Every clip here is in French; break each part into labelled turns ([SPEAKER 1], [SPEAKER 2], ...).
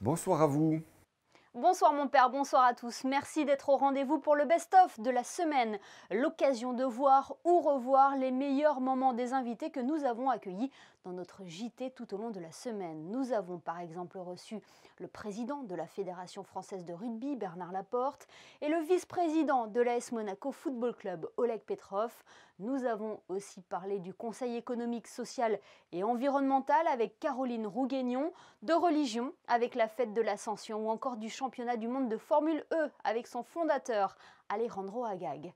[SPEAKER 1] Bonsoir à vous.
[SPEAKER 2] Bonsoir mon père, bonsoir à tous. Merci d'être au rendez-vous pour le best-of de la semaine. L'occasion de voir ou revoir les meilleurs moments des invités que nous avons accueillis dans notre JT tout au long de la semaine. Nous avons par exemple reçu le président de la Fédération française de rugby, Bernard Laporte, et le vice-président de l'AS Monaco Football Club, Oleg Petrov. Nous avons aussi parlé du Conseil économique, social et environnemental avec Caroline Rouguignon, de religion avec la fête de l'Ascension ou encore du championnat du monde de Formule E avec son fondateur Alejandro Agag.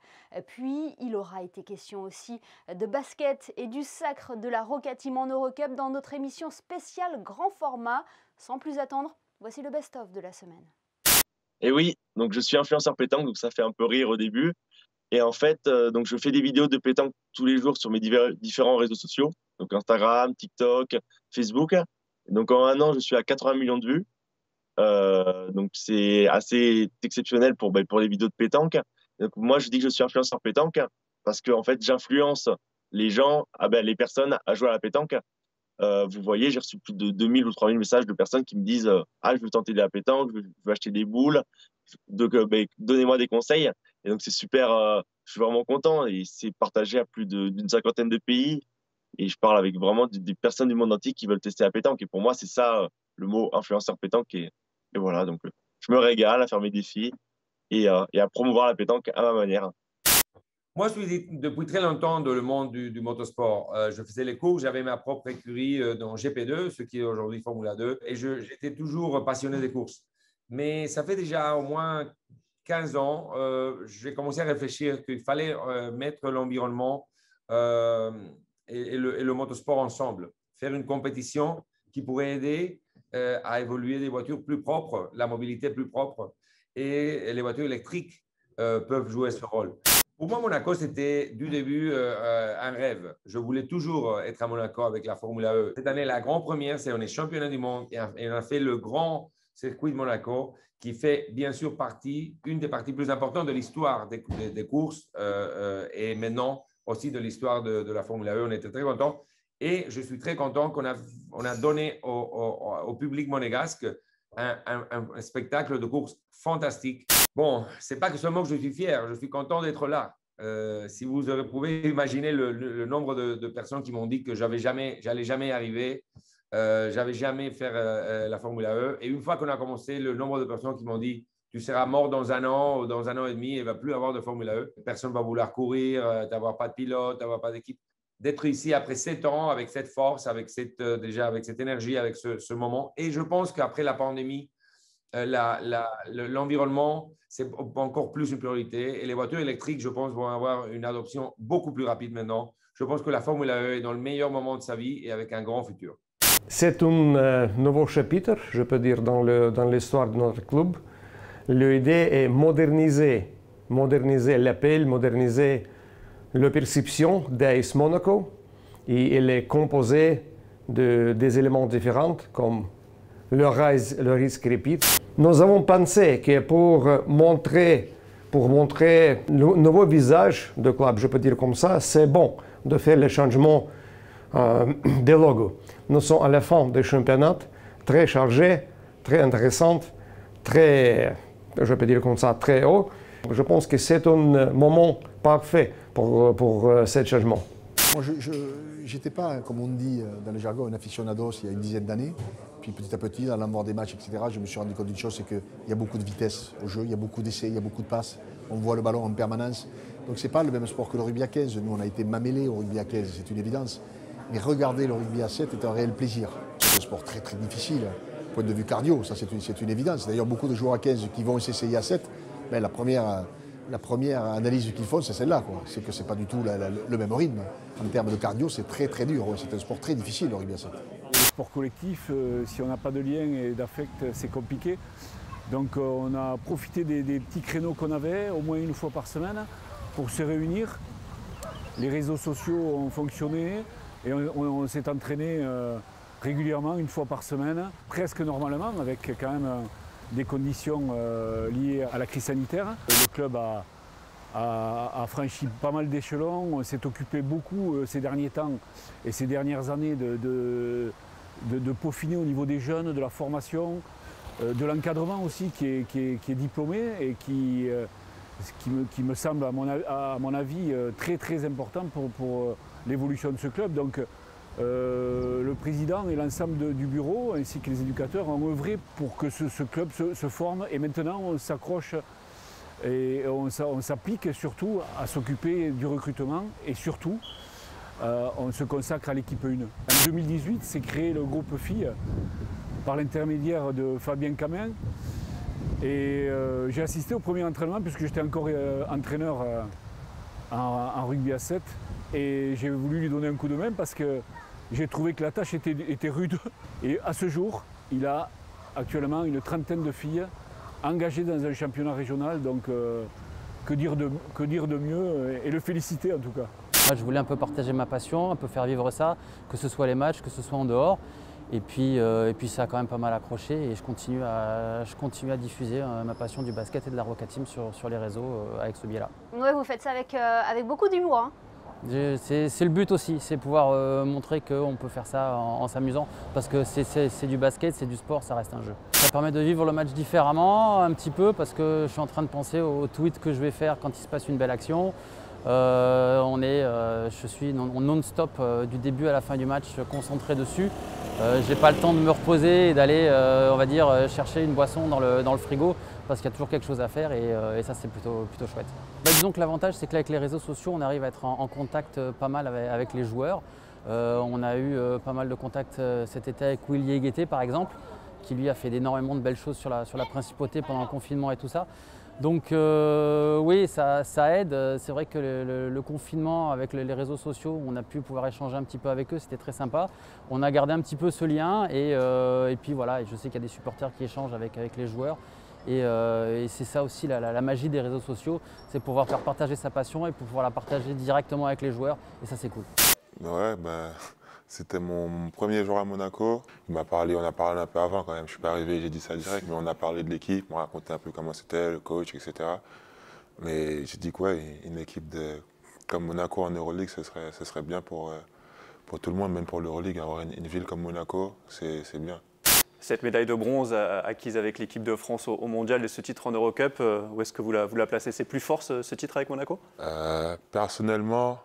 [SPEAKER 2] Puis il aura été question aussi de basket et du sacre de la Roca Team en Eurocup dans notre émission spéciale grand format. Sans plus attendre, voici le best-of de la semaine.
[SPEAKER 3] Et oui, donc je suis influenceur pétanque, donc ça fait un peu rire au début. Et en fait, donc je fais des vidéos de pétanque tous les jours sur mes différents réseaux sociaux, donc Instagram, TikTok, Facebook. Et donc en un an, je suis à 80 millions de vues. Donc c'est assez exceptionnel pour les vidéos de pétanque. Donc moi, je dis que je suis influenceur pétanque parce que en fait, j'influence les gens, les personnes à jouer à la pétanque. Vous voyez, j'ai reçu plus de 2000 ou 3000 messages de personnes qui me disent ah, je veux tenter de la pétanque, je veux acheter des boules, donc donnez-moi des conseils. Et donc c'est super, je suis vraiment content et c'est partagé à plus d'une cinquantaine de pays. Et je parle avec vraiment des personnes du monde entier qui veulent tester la pétanque. Et pour moi, c'est ça le mot influenceur pétanque. Et voilà, donc je me régale à faire mes défis et à promouvoir la pétanque à ma manière.
[SPEAKER 4] Moi, je suis depuis très longtemps dans le monde du motosport. Je faisais les courses, j'avais ma propre écurie dans GP2, ce qui est aujourd'hui Formula 2, et j'étais toujours passionné des courses. Mais ça fait déjà au moins 15 ans, j'ai commencé à réfléchir qu'il fallait mettre l'environnement et le motosport ensemble, faire une compétition qui pourrait aider à évoluer des voitures plus propres, la mobilité plus propre, et les voitures électriques peuvent jouer ce rôle. Pour moi, Monaco, c'était du début un rêve. Je voulais toujours être à Monaco avec la Formule E. Cette année, la grande première, c'est on est championnat du monde et on a fait le grand circuit de Monaco qui fait bien sûr une des parties plus importantes de l'histoire des courses et maintenant aussi de l'histoire de la Formule E. On était très contents et je suis très content qu'on a donné au public monégasque un spectacle de course fantastique. Bon, ce n'est pas que seulement que je suis fier, je suis content d'être là. Si vous pouvez imaginer le nombre de personnes qui m'ont dit que j'allais jamais arriver, j'avais jamais faire la Formule E. Et une fois qu'on a commencé, le nombre de personnes qui m'ont dit tu seras mort dans un an ou dans un an et demi, il ne va plus avoir de Formule E. Personne ne va vouloir courir, t'avoir pas de pilote, t'avoir pas d'équipe. D'être ici après 7 ans, avec cette force, avec cette énergie, avec ce moment. Et je pense qu'après la pandémie, l'environnement, c'est encore plus une priorité. Et les voitures électriques, je pense, vont avoir une adoption beaucoup plus rapide maintenant. Je pense que la Formule E est dans le meilleur moment de sa vie et avec un grand futur.
[SPEAKER 5] C'est un nouveau chapitre, je peux dire, dans l'histoire de notre club. L'idée est moderniser l'appel, moderniser la perception d'AS Monaco. Et elle est composée des éléments différents comme le risque rapide. Nous avons pensé que pour montrer le nouveau visage du club, je peux dire comme ça, c'est bon de faire le changement des logos. Nous sommes à la fin du championnat, très chargé, très intéressant, très, je peux dire comme ça, très haut. Je pense que c'est un moment parfait pour ce changement.
[SPEAKER 6] Moi, je n'étais pas, comme on dit dans le jargon, un aficionados il y a une dizaine d'années. Puis petit à petit, dans l'amour des matchs, etc., je me suis rendu compte d'une chose, c'est qu'il y a beaucoup de vitesse au jeu, il y a beaucoup d'essais, il y a beaucoup de passes. On voit le ballon en permanence. Donc ce n'est pas le même sport que le rugby à 15. Nous, on a été mamellés au rugby à 15, c'est une évidence. Mais regarder le rugby à 7 est un réel plaisir. C'est un sport très très difficile. Point de vue cardio, ça c'est une évidence. D'ailleurs, beaucoup de joueurs à 15 qui vont s'essayer à 7, ben, la première analyse qu'ils font, c'est celle-là. C'est que ce n'est pas du tout le même rythme. En termes de cardio, c'est très très dur. C'est un sport très difficile, le rugby à 7.
[SPEAKER 7] Le sport collectif, si on n'a pas de lien et d'affect, c'est compliqué. Donc on a profité des petits créneaux qu'on avait, au moins une fois par semaine, pour se réunir. Les réseaux sociaux ont fonctionné et on s'est entraîné régulièrement, une fois par semaine, presque normalement, avec quand même des conditions liées à la crise sanitaire. Le club a franchi pas mal d'échelons, on s'est occupé beaucoup ces derniers temps et ces dernières années de peaufiner au niveau des jeunes, de la formation, de l'encadrement aussi qui est diplômé et qui me semble, à mon avis, très très important pour l'évolution de ce club. Donc le président et l'ensemble du bureau ainsi que les éducateurs ont œuvré pour que ce club se forme et maintenant on s'accroche et on s'applique surtout à s'occuper du recrutement et surtout on se consacre à l'équipe 1. En 2018, s'est créé le groupe filles par l'intermédiaire de Fabien Camin et j'ai assisté au premier entraînement puisque j'étais encore entraîneur en rugby à 7 et j'ai voulu lui donner un coup de main parce que j'ai trouvé que la tâche était rude et à ce jour, il a actuellement une trentaine de filles engagées dans un championnat régional, donc que dire de mieux et le féliciter en tout cas.
[SPEAKER 1] Moi, je voulais un peu partager ma passion, un peu faire vivre ça, que ce soit les matchs, que ce soit en dehors. Et puis ça a quand même pas mal accroché et je continue à diffuser ma passion du basket et de la Roca Team sur les réseaux avec ce biais-là.
[SPEAKER 2] Oui, vous faites ça avec beaucoup d'humour. Hein.
[SPEAKER 1] C'est le but aussi, c'est pouvoir montrer qu'on peut faire ça en s'amusant parce que c'est du basket, c'est du sport, ça reste un jeu. Ça permet de vivre le match différemment un petit peu parce que je suis en train de penser aux tweets que je vais faire quand il se passe une belle action. Je suis non-stop du début à la fin du match concentré dessus. J'ai pas le temps de me reposer et d'aller, on va dire, chercher une boisson dans le frigo parce qu'il y a toujours quelque chose à faire et ça c'est plutôt chouette. Disons que l'avantage c'est qu'avec les réseaux sociaux on arrive à être en contact pas mal avec les joueurs. On a eu pas mal de contacts cet été avec Will Yeguete par exemple qui lui a fait énormément de belles choses sur la principauté pendant le confinement et tout ça. Donc oui, ça aide. C'est vrai que le confinement avec les réseaux sociaux, on a pu pouvoir échanger un petit peu avec eux, c'était très sympa. On a gardé un petit peu ce lien et puis voilà, je sais qu'il y a des supporters qui échangent avec les joueurs. Et c'est ça aussi la magie des réseaux sociaux, c'est pouvoir faire partager sa passion et pouvoir la partager directement avec les joueurs et ça c'est cool.
[SPEAKER 8] Ouais, c'était mon premier jour à Monaco. On a parlé un peu avant quand même. Je suis pas arrivé, j'ai dit ça direct, mais on a parlé de l'équipe, on m'a raconté un peu comment c'était, le coach, etc. Mais j'ai dit que ouais, une équipe comme Monaco en Euroleague, ce serait bien pour tout le monde, même pour l'Euroleague. Avoir une ville comme Monaco, c'est bien.
[SPEAKER 9] Cette médaille de bronze acquise avec l'équipe de France au Mondial et ce titre en Eurocup, où est-ce que vous la placez? C'est plus fort ce titre avec Monaco?
[SPEAKER 8] Personnellement,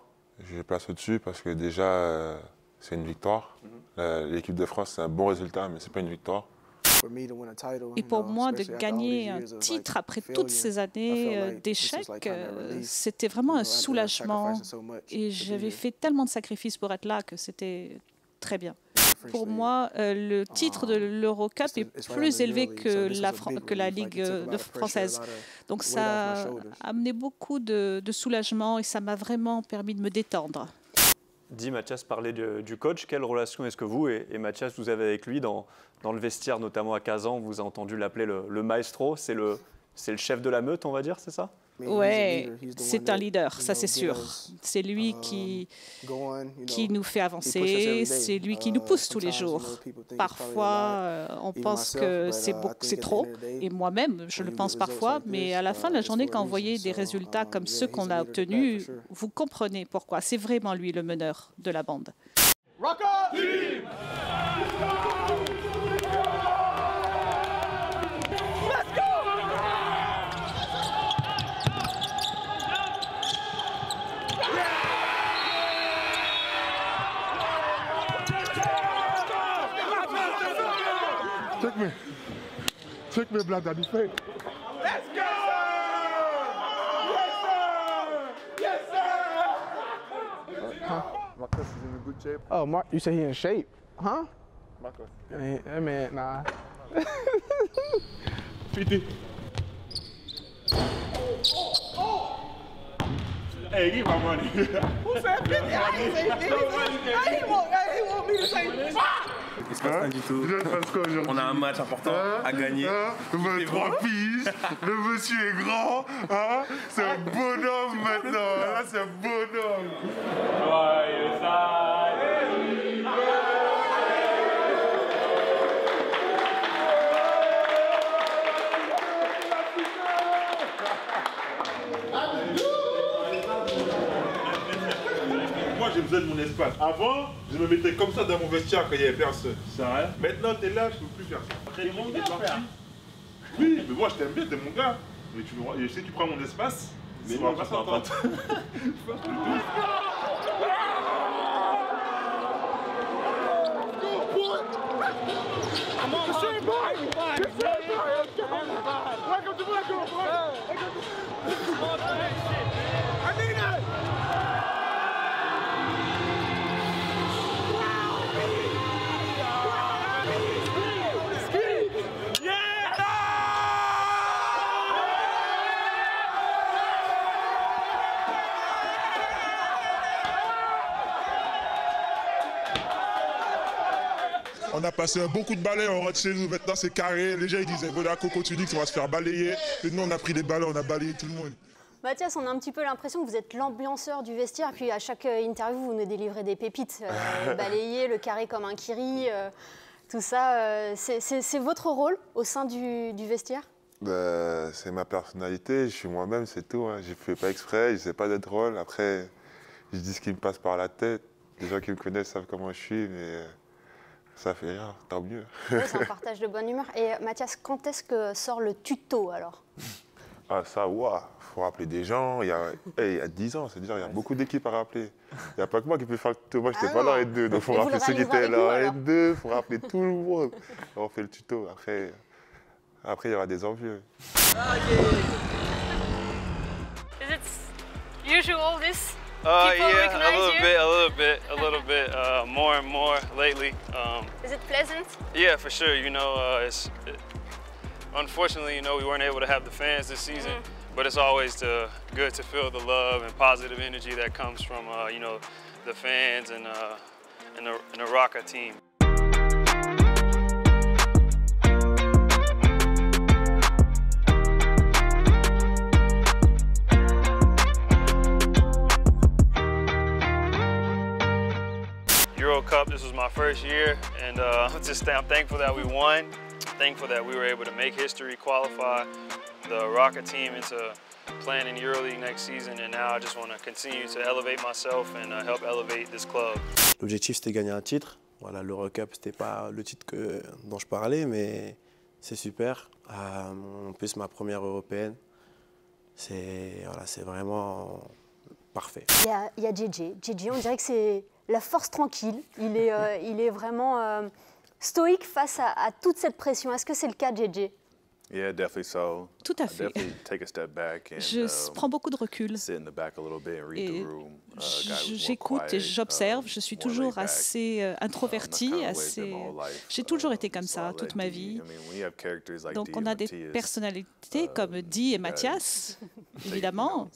[SPEAKER 8] je place au-dessus parce que déjà, c'est une victoire. L'équipe de France, c'est un bon résultat, mais ce n'est pas une victoire.
[SPEAKER 10] Et pour moi, de gagner un titre après toutes ces années d'échecs, c'était vraiment un soulagement. Et j'avais fait tellement de sacrifices pour être là que c'était très bien. Pour moi, le titre de l'Eurocup est plus élevé que la Ligue française. Donc ça a amené beaucoup de soulagement et ça m'a vraiment permis de me détendre.
[SPEAKER 9] Dit Mathias parlait du coach. Quelle relation est-ce que vous et Mathias, vous avez avec lui dans le vestiaire, notamment à Kazan? On vous a entendu l'appeler le maestro. C'est le chef de la meute, on va dire, c'est ça?
[SPEAKER 10] Oui, c'est un leader, ça c'est sûr. C'est lui qui nous fait avancer, c'est lui qui nous pousse tous les jours. Parfois, on pense que c'est trop, et moi-même, je le pense parfois, mais à la fin de la journée, quand vous voyez des résultats comme ceux qu'on a obtenus, vous comprenez pourquoi. C'est vraiment lui le meneur de la bande.
[SPEAKER 11] Check me, blood, daddy. Let's go! Yes, sir! Yes, sir! Huh? Marcus is in a good shape. Oh, Mark, you say he in shape? Huh? Marcus. Hey, man, nah. PT. Hey, give my money. Who said 50? I didn't say 50. He want me to say 5.
[SPEAKER 12] Il se passe rien du tout. On a un match important à gagner.
[SPEAKER 11] 23 piges, le monsieur est grand, c'est un bonhomme maintenant. Là, c'est un bonhomme. Joyeux Moi, j'ai besoin de mon espace. Avant, je me mettais comme ça dans mon vestiaire quand il n'y avait personne. C'est vrai. Maintenant, t'es là, je ne peux plus faire ça. Après,
[SPEAKER 8] Oui, mais moi je t'aime bien, t'es mon gars. Mais je sais que tu prends mon espace. Mais non, pas s'entendre.
[SPEAKER 13] On a passé un bon coup de balai, on rentre chez nous, maintenant c'est carré. Les gens ils disaient, Monaco continue, on va se faire balayer. Et nous on a pris les balais, on a balayé tout le monde.
[SPEAKER 2] Mathias, on a un petit peu l'impression que vous êtes l'ambianceur du vestiaire, puis à chaque interview, vous nous délivrez des pépites. Balayer, le carré comme un kiri, tout ça. C'est votre rôle au sein du vestiaire?
[SPEAKER 8] C'est ma personnalité, je suis moi-même, c'est tout. Hein. Je ne fais pas exprès, je ne sais pas d'être drôle. Après, je dis ce qui me passe par la tête. Les gens qui me connaissent savent comment je suis, mais ça fait rien, tant mieux.
[SPEAKER 2] Oui, c'est un partage de bonne humeur. Et Mathias, quand est-ce que sort le tuto alors?
[SPEAKER 8] Ah ça, waouh, faut rappeler des gens. Il y a 10 ans, c'est-à-dire il y a beaucoup d'équipes à rappeler. Il n'y a pas que moi qui peux faire le tuto. Moi, je n'étais pas là en N2. Donc, il faut rappeler ceux qui étaient là en N2. Il faut rappeler tout le monde. On fait le tuto. Après il y aura des envieux.
[SPEAKER 14] Is it usual this?
[SPEAKER 15] Yeah, a little bit, more and more lately.
[SPEAKER 14] Is it pleasant?
[SPEAKER 15] Yeah, for sure. You know, unfortunately, you know, we weren't able to have the fans this season, but it's always good to feel the love and positive energy that comes from, you know, the fans and the Roca team. Euro Cup, this was my first year, and I'm thankful that we won. Thankful that we were able to make history, qualify the Roca team into playing in EuroLeague next season, and now I just want to continue to elevate myself and help elevate this club.
[SPEAKER 16] L'objectif c'était gagner un titre. Voilà, l'Euro Cup c'était pas le titre dont je parlais, mais c'est super. En plus ma première européenne, c'est vraiment parfait.
[SPEAKER 2] Il y a JJ. JJ, on dirait que c'est la force tranquille. Il est vraiment stoïque face à toute cette pression. Est-ce que c'est le cas, JJ?
[SPEAKER 17] Yeah, definitely so.
[SPEAKER 10] Tout à fait.
[SPEAKER 17] Take a step back and,
[SPEAKER 10] je prends beaucoup de recul.
[SPEAKER 17] Sit in the back a little bit and read the room.
[SPEAKER 10] J'écoute et j'observe. Je suis toujours assez introverti. J'ai toujours été comme ça toute ma vie. Donc on a des personnalités comme Dee et Mathias, évidemment.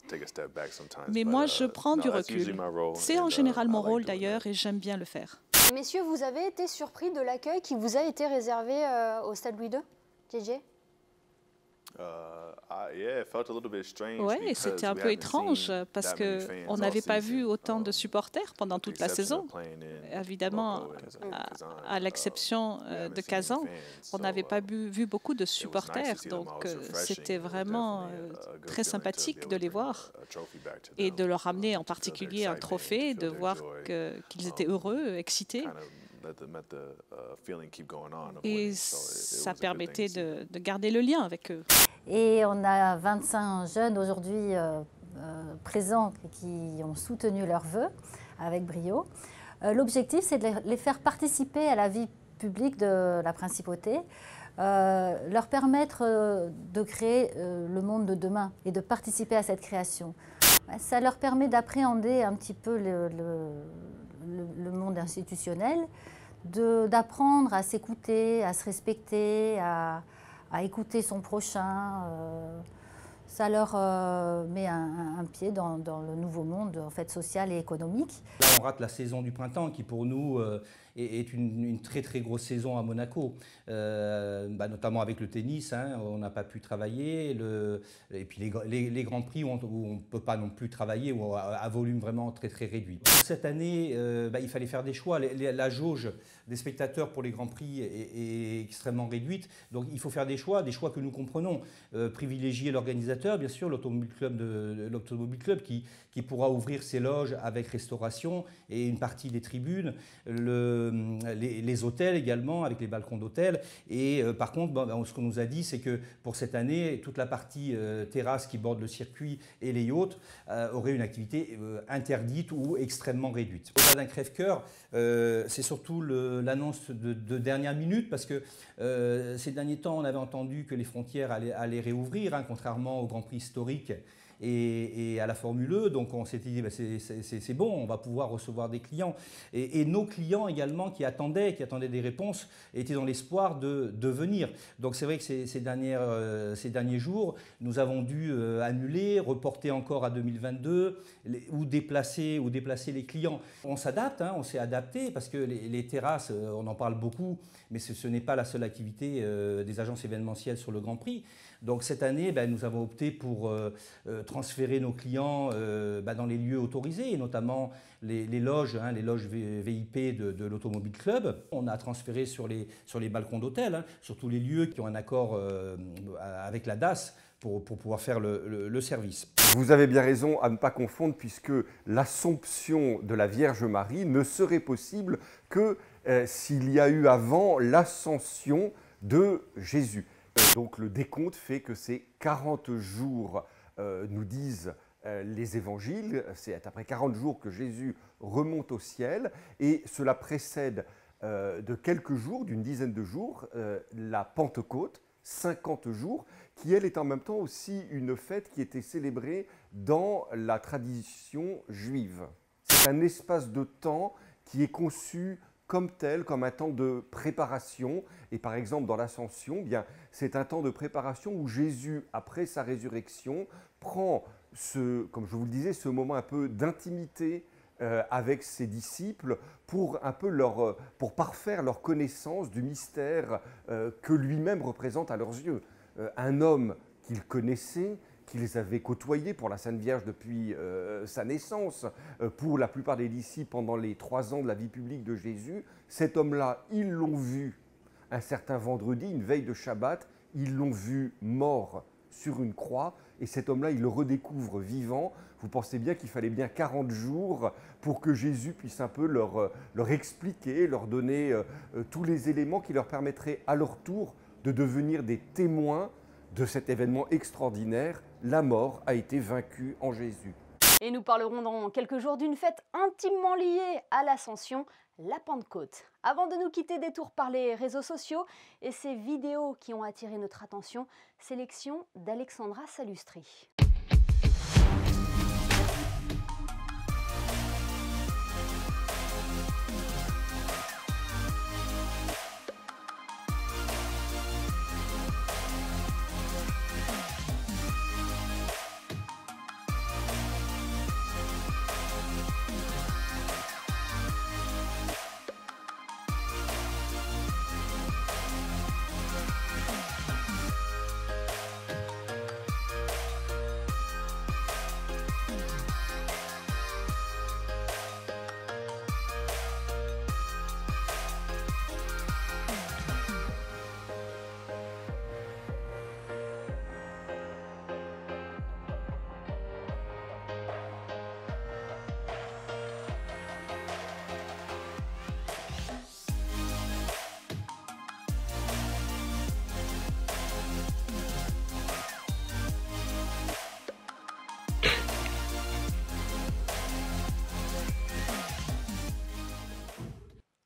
[SPEAKER 10] Mais moi, je prends du recul. C'est en général mon rôle d'ailleurs et j'aime bien le faire.
[SPEAKER 2] Messieurs, vous avez été surpris de l'accueil qui vous a été réservé au Stade Louis II, JJ?
[SPEAKER 10] Oui, c'était un peu étrange parce qu'on n'avait pas vu autant de supporters pendant toute la saison. Évidemment, à l'exception de Kazan, on n'avait pas vu beaucoup de supporters. Donc, c'était vraiment très sympathique de les voir et de leur ramener en particulier un trophée, de voir qu'ils étaient heureux, excités. Et ça permettait de garder le lien avec eux.
[SPEAKER 18] Et on a 25 jeunes aujourd'hui présents qui ont soutenu leurs vœux avec brio. L'objectif, c'est de les faire participer à la vie publique de la principauté, leur permettre de créer le monde de demain et de participer à cette création. Ça leur permet d'appréhender un petit peu le monde institutionnel, d'apprendre à s'écouter, à se respecter, à écouter son prochain. Ça leur met un pied dans le nouveau monde en fait, social et économique.
[SPEAKER 19] Là, on rate la saison du printemps qui, pour nous, est une très très grosse saison à Monaco, notamment avec le tennis, hein, on n'a pas pu travailler, et puis les grands prix où on ne peut pas non plus travailler, ou à volume vraiment très très réduit. Pour cette année, il fallait faire des choix. La jauge des spectateurs pour les grands prix est extrêmement réduite, donc il faut faire des choix que nous comprenons. Privilégier l'organisateur, bien sûr, l'Automobile Club qui pourra ouvrir ses loges avec restauration et une partie des tribunes. les hôtels également, avec les balcons d'hôtel. Et par contre, ce qu'on nous a dit, c'est que pour cette année, toute la partie terrasse qui borde le circuit et les yachts aurait une activité interdite ou extrêmement réduite. Au-delà d'un crève-cœur, c'est surtout l'annonce de dernière minute, parce que ces derniers temps, on avait entendu que les frontières allaient réouvrir, hein, contrairement au Grand Prix historique et à la Formule E. Donc on s'était dit, c'est bon, on va pouvoir recevoir des clients. Et nos clients également qui attendaient des réponses étaient dans l'espoir de venir. Donc c'est vrai que ces derniers jours, nous avons dû annuler, reporter encore à 2022 ou déplacer les clients. On s'adapte, hein, on s'est adapté, parce que les terrasses, on en parle beaucoup, mais ce n'est pas la seule activité des agences événementielles sur le Grand Prix. Donc cette année, nous avons opté pour transférer nos clients dans les lieux autorisés, et notamment les loges, hein, les loges VIP de l'Automobile Club. On a transféré sur les balcons d'hôtel, hein, sur tous les lieux qui ont un accord avec la DAS pour pouvoir faire le service.
[SPEAKER 20] Vous avez bien raison à ne pas confondre, puisque l'Assomption de la Vierge Marie ne serait possible que s'il y a eu avant l'Ascension de Jésus. Donc le décompte fait que c'est 40 jours, nous disent les évangiles, c'est après 40 jours que Jésus remonte au ciel, et cela précède de quelques jours, d'une dizaine de jours, la Pentecôte, 50 jours, qui elle est en même temps aussi une fête qui était célébrée dans la tradition juive. C'est un espace de temps qui est conçu comme tel, comme un temps de préparation. Et par exemple, dans l'Ascension, c'est un temps de préparation où Jésus, après sa résurrection, prend comme je vous le disais, ce moment un peu d'intimité avec ses disciples pour pour parfaire leur connaissance du mystère que lui-même représente à leurs yeux. Un homme qu'ils connaissaient, qu'ils avaient côtoyé pour la Sainte Vierge depuis sa naissance, pour la plupart des disciples pendant les 3 ans de la vie publique de Jésus. Cet homme-là, ils l'ont vu un certain vendredi, une veille de Shabbat, ils l'ont vu mort sur une croix, et cet homme-là, ils le redécouvrent vivant. Vous pensez bien qu'il fallait bien 40 jours pour que Jésus puisse un peu leur expliquer, leur donner tous les éléments qui leur permettraient à leur tour de devenir des témoins de cet événement extraordinaire. La mort a été vaincue en Jésus.
[SPEAKER 2] Et nous parlerons dans quelques jours d'une fête intimement liée à l'Ascension, la Pentecôte. Avant de nous quitter, détour par les réseaux sociaux et ces vidéos qui ont attiré notre attention, sélection d'Alexandra Salustri.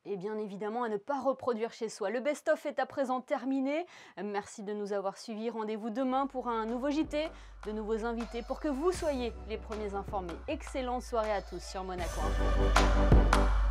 [SPEAKER 2] Et bien évidemment à ne pas reproduire chez soi. Le best-of est à présent terminé. Merci de nous avoir suivis. Rendez-vous demain pour un nouveau JT, de nouveaux invités pour que vous soyez les premiers informés. Excellente soirée à tous sur Monaco Info.